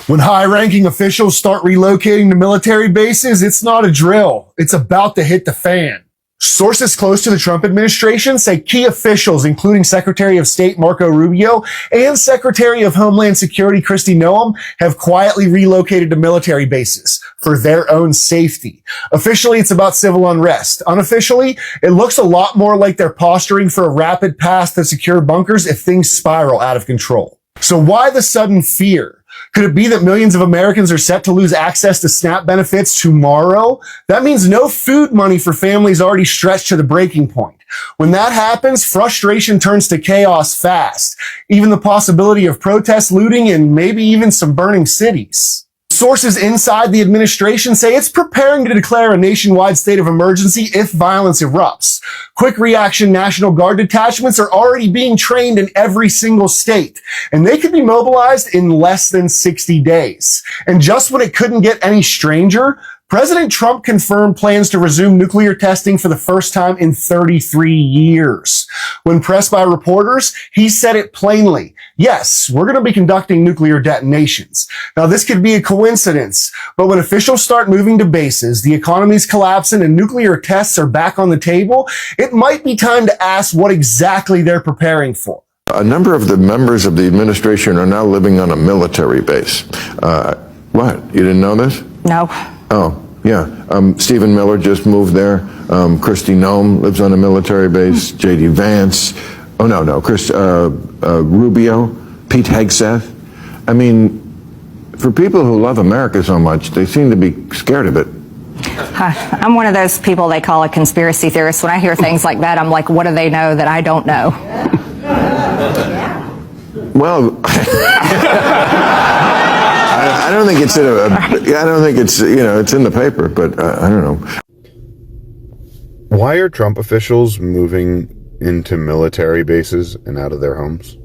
When high-ranking officials start relocating to military bases, it's not a drill. It's about to hit the fan. Sources close to the Trump administration say key officials, including Secretary of State Marco Rubio and Secretary of Homeland Security Kristi Noem, have quietly relocated to military bases for their own safety. Officially, it's about civil unrest. Unofficially, it looks a lot more like they're posturing for a rapid path to secure bunkers if things spiral out of control. So why the sudden fear? Could it be that millions of Americans are set to lose access to SNAP benefits tomorrow? That means no food money for families already stretched to the breaking point. When that happens, frustration turns to chaos fast. Even the possibility of protest, looting, and maybe even some burning cities. Sources inside the administration say it's preparing to declare a nationwide state of emergency if violence erupts. Quick reaction National Guard detachments are already being trained in every single state, and they could be mobilized in less than 60 days. And just when it couldn't get any stranger, President Trump confirmed plans to resume nuclear testing for the first time in 33 years. When pressed by reporters, he said it plainly. Yes, we're going to be conducting nuclear detonations. Now, this could be a coincidence, but when officials start moving to bases, the economy's collapsing and nuclear tests are back on the table, it might be time to ask what exactly they're preparing for. A number of the members of the administration are now living on a military base. What? You didn't know this? No. Oh, yeah. Stephen Miller just moved there. Kristi Noem lives on a military base. J.D. Vance. Oh, no. Rubio. Pete Hegseth. I mean, for people who love America so much, they seem to be scared of it. I'm one of those people they call a conspiracy theorist. When I hear things like that, I'm like, what do they know that I don't know? Well, I don't think it's I don't think it's, it's in the paper, but I don't know. Why are Trump officials moving into military bases and out of their homes?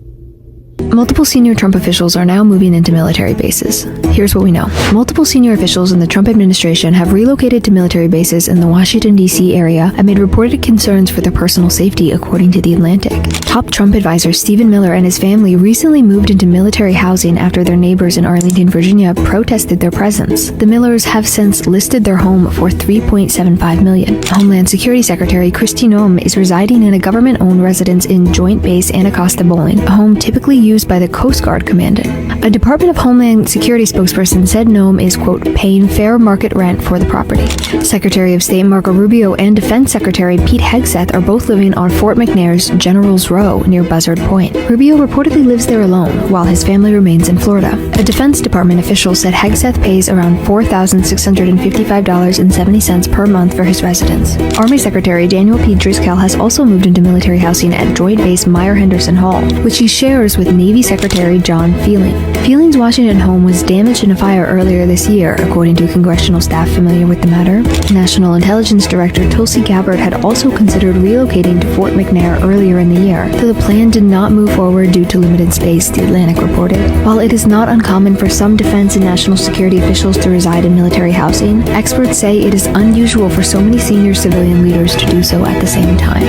Multiple senior Trump officials are now moving into military bases. Here's what we know. Multiple senior officials in the Trump administration have relocated to military bases in the Washington, D.C. area amid reported concerns for their personal safety, according to The Atlantic. Top Trump advisor Stephen Miller and his family recently moved into military housing after their neighbors in Arlington, Virginia protested their presence. The Millers have since listed their home for $3.75 million. Homeland Security Secretary Kristi Noem is residing in a government-owned residence in Joint Base Anacostia Bolling, a home typically used by the Coast Guard Commandant. A Department of Homeland Security spokesperson said Noem is, quote, paying fair market rent for the property. Secretary of State Marco Rubio and Defense Secretary Pete Hegseth are both living on Fort McNair's General's Row near Buzzard Point. Rubio reportedly lives there alone, while his family remains in Florida. A Defense Department official said Hegseth pays around $4,655.70 per month for his residence. Army Secretary Daniel P. Driscoll has also moved into military housing at Joint Base Meier-Henderson Hall, which he shares with Navy Secretary John Feeling. Feeling's Washington home was damaged in a fire earlier this year, according to congressional staff familiar with the matter. National Intelligence Director Tulsi Gabbard had also considered relocating to Fort McNair earlier in the year, though the plan did not move forward due to limited space, The Atlantic reported. While it is not uncommon for some defense and national security officials to reside in military housing, experts say it is unusual for so many senior civilian leaders to do so at the same time.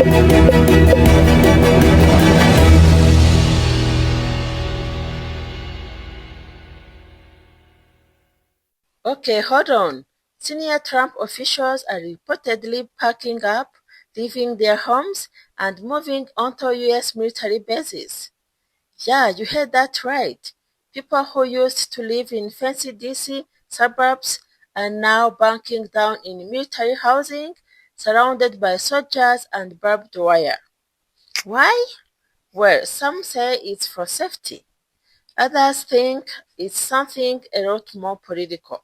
Okay, hold on. Senior Trump officials are reportedly packing up, leaving their homes, and moving onto U.S. military bases. Yeah, you heard that right. People who used to live in fancy D.C. suburbs are now bunking down in military housing, surrounded by soldiers and barbed wire. Why? Well, some say it's for safety. Others think it's something a lot more political.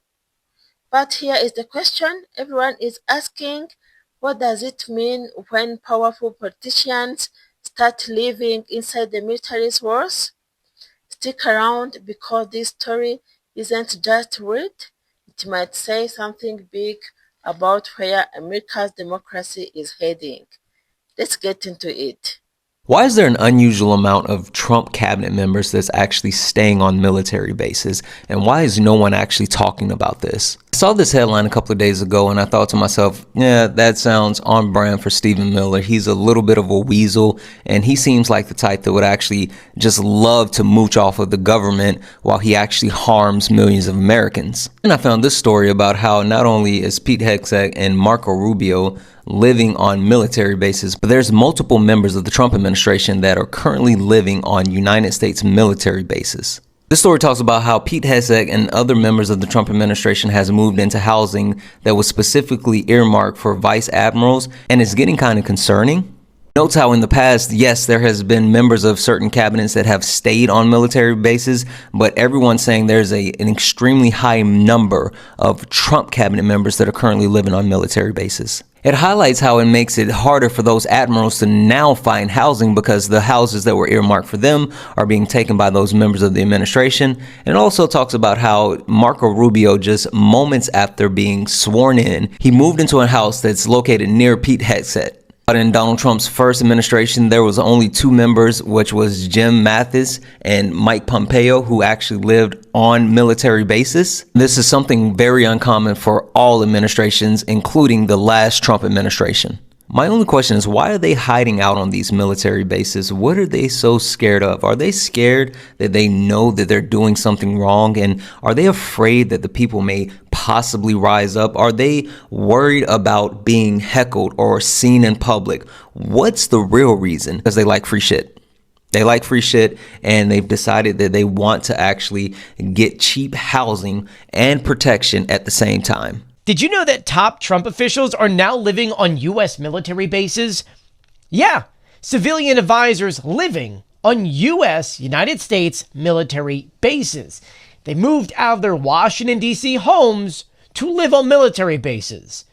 But here is the question everyone is asking: what does it mean when powerful politicians start living inside the military's walls? Stick around, because this story isn't just read. It might say something big about where America's democracy is heading. Let's get into it. Why is there an unusual amount of Trump cabinet members that's actually staying on military bases? And why is no one actually talking about this? I saw this headline a couple of days ago and I thought to myself, yeah, that sounds on brand for Stephen Miller. He's a little bit of a weasel and he seems like the type that would actually just love to mooch off of the government while he actually harms millions of Americans. And I found this story about how not only is Pete Hegseth and Marco Rubio living on military bases, but there's multiple members of the Trump administration that are currently living on United States military bases. This story talks about how Pete Hegseth and other members of the Trump administration has moved into housing that was specifically earmarked for vice admirals, and it's getting kind of concerning. Notes how in the past, yes, there has been members of certain cabinets that have stayed on military bases, but everyone's saying there's an extremely high number of Trump cabinet members that are currently living on military bases. It highlights how it makes it harder for those admirals to now find housing because the houses that were earmarked for them are being taken by those members of the administration. And it also talks about how Marco Rubio, just moments after being sworn in, he moved into a house that's located near Pete Hegseth. But in Donald Trump's first administration, there was only two members, which was Jim Mattis and Mike Pompeo, who actually lived on military bases. This is something very uncommon for all administrations, including the last Trump administration. My only question is, why are they hiding out on these military bases? What are they so scared of? Are they scared that they know that they're doing something wrong? And are they afraid that the people may possibly rise up? Are they worried about being heckled or seen in public? What's the real reason? Because they like free shit. They like free shit, and they've decided that they want to actually get cheap housing and protection at the same time. Did you know that top Trump officials are now living on U.S. military bases? Yeah, civilian advisors living on U.S. United States military bases. They moved out of their Washington, D.C. homes to live on military bases.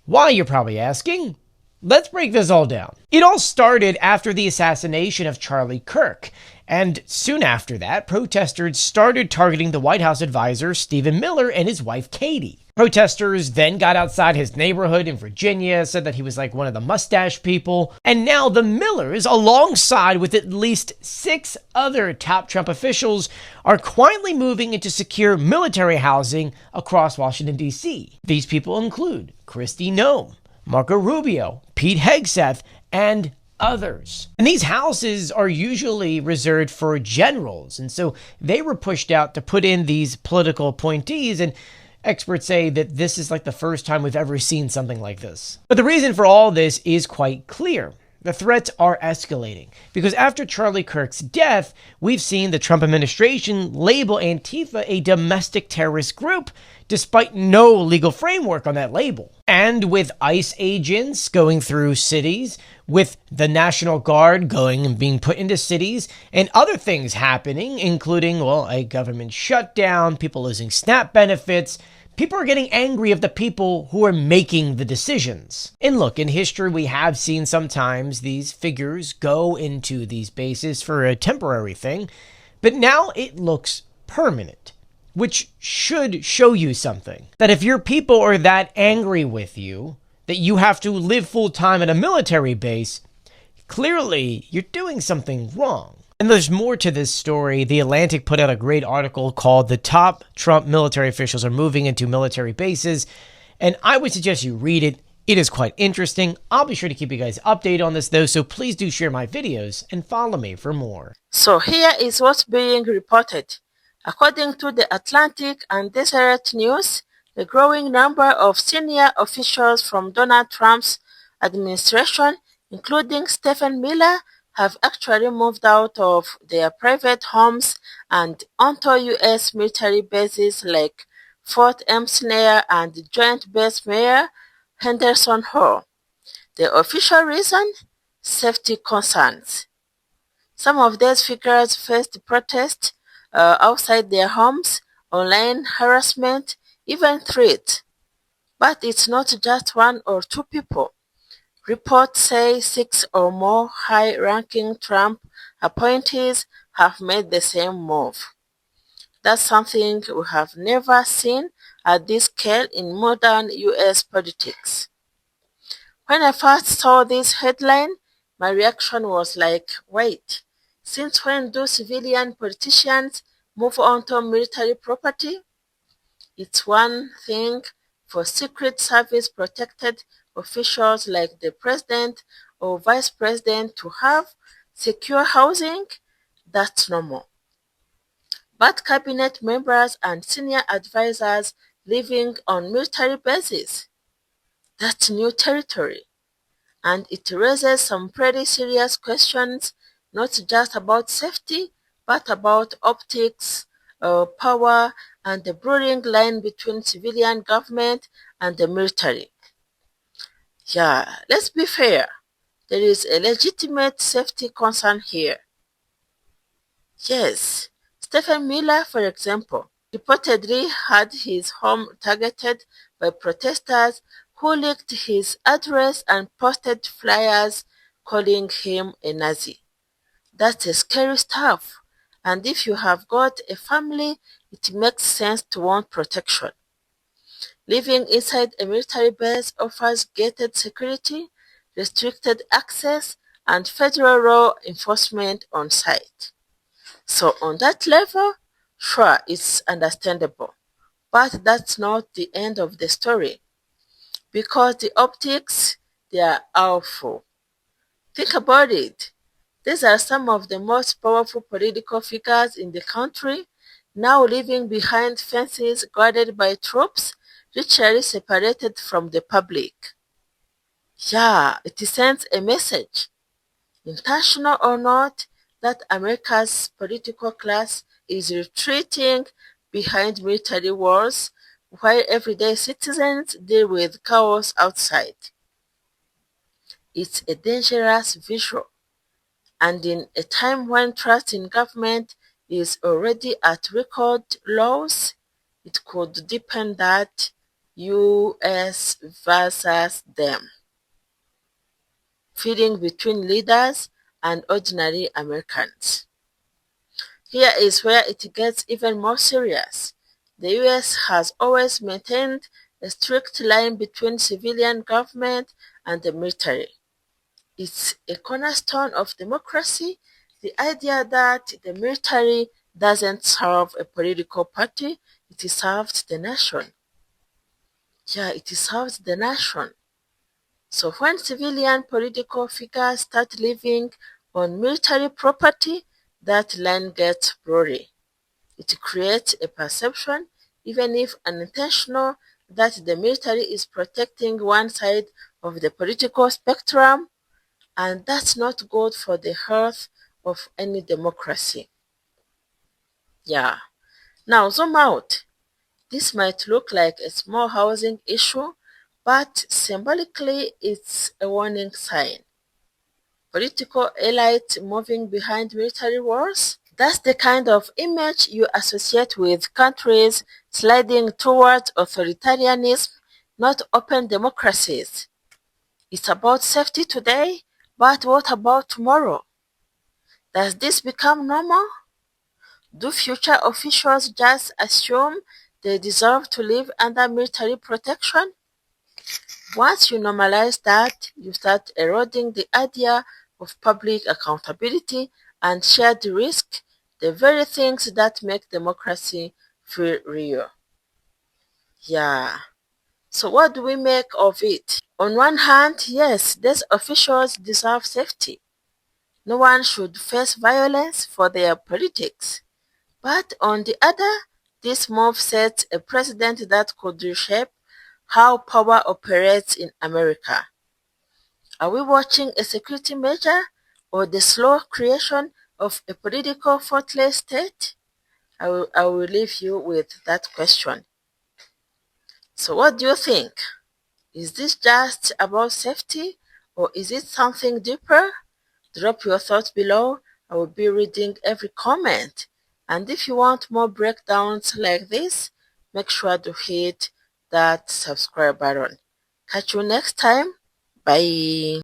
Why, you're probably asking? Let's break this all down. It all started after the assassination of Charlie Kirk. And soon after that, protesters started targeting the White House advisor Stephen Miller and his wife Katie. Protesters then got outside his neighborhood in Virginia, said that he was like one of the mustache people. And now the Millers, alongside with at least 6 other top Trump officials, are quietly moving into secure military housing across Washington, D.C. These people include Kristi Noem, Marco Rubio, Pete Hegseth, and others. And these houses are usually reserved for generals, and so they were pushed out to put in these political appointees, and experts say that this is like the first time we've ever seen something like this. But the reason for all this is quite clear. The threats are escalating because after Charlie Kirk's death, we've seen the Trump administration label Antifa a domestic terrorist group, despite no legal framework on that label. And with ICE agents going through cities, with the National Guard going and being put into cities, and other things happening, including, well, a government shutdown, people losing SNAP benefits, people are getting angry of the people who are making the decisions. And look, in history, we have seen sometimes these figures go into these bases for a temporary thing, but now it looks permanent, which should show you something. That if your people are that angry with you, that you have to live full-time at a military base, clearly you're doing something wrong. And there's more to this story. The Atlantic put out a great article called "The Top Trump Military Officials Are Moving into Military Bases," and I would suggest you read it. It is quite interesting. I'll be sure to keep you guys updated on this though, so please do share my videos and follow me for more. So here is what's being reported. According to the Atlantic and Deseret News, the growing number of senior officials from Donald Trump's administration, including Stephen Miller, have actually moved out of their private homes and onto U.S. military bases like Fort McNair and Joint Base Mayor Henderson Hall. The official reason? Safety concerns. Some of these figures faced protests outside their homes, online harassment, even threats. But it's not just 1 or 2 people. Reports say 6 or more high-ranking Trump appointees have made the same move. That's something we have never seen at this scale in modern U.S. politics. When I first saw this headline, My reaction was like, wait, since when do civilian politicians move on to military property? It's one thing for Secret Service protected officials like the president or vice president to have secure housing. That's normal. But cabinet members and senior advisors living on military bases, that's new territory. And it raises some pretty serious questions, not just about safety, but about optics, power, and the blurring line between civilian government and the military. Yeah, let's be fair. There is a legitimate safety concern here. Yes, Stephen Miller, for example, reportedly had his home targeted by protesters who leaked his address and posted flyers calling him a Nazi. That's a scary stuff, and if you have got a family, it makes sense to want protection. Living inside a military base offers gated security, restricted access, and federal law enforcement on site. So on that level, sure, it's understandable. But that's not the end of the story. Because the optics, they are awful. Think about it. These are some of the most powerful political figures in the country, now living behind fences guarded by troops, literally separated from the public. Yeah, it sends a message, intentional or not, that America's political class is retreating behind military walls while everyday citizens deal with chaos outside. It's a dangerous visual, and in a time when trust in government is already at record lows, it could deepen that US versus them feeling between leaders and ordinary Americans. Here is where it gets even more serious. The US has always maintained a strict line between civilian government and the military. It's a cornerstone of democracy, the idea that the military doesn't serve a political party, it serves the nation. Yeah, it serves the nation. So when civilian political figures start living on military property, that line gets blurry. It creates a perception, even if unintentional, that the military is protecting one side of the political spectrum, and that's not good for the health of any democracy. Yeah. Now zoom out. This might look like a small housing issue, but symbolically it's a warning sign. Political elite moving behind military walls? That's the kind of image you associate with countries sliding towards authoritarianism, not open democracies. It's about safety today, but what about tomorrow? Does this become normal? Do future officials just assume they deserve to live under military protection? Once you normalize that, you start eroding the idea of public accountability and shared risk, the very things that make democracy feel real. Yeah. So what do we make of it? On one hand, yes, these officials deserve safety. No one should face violence for their politics. But on the other, this move sets a precedent that could reshape how power operates in America. Are we watching a security measure or the slow creation of a political fortress state? I will leave you with that question. So what do you think? Is this just about safety or is it something deeper? Drop your thoughts below. I will be reading every comment. And if you want more breakdowns like this, make sure to hit that subscribe button. Catch you next time. Bye.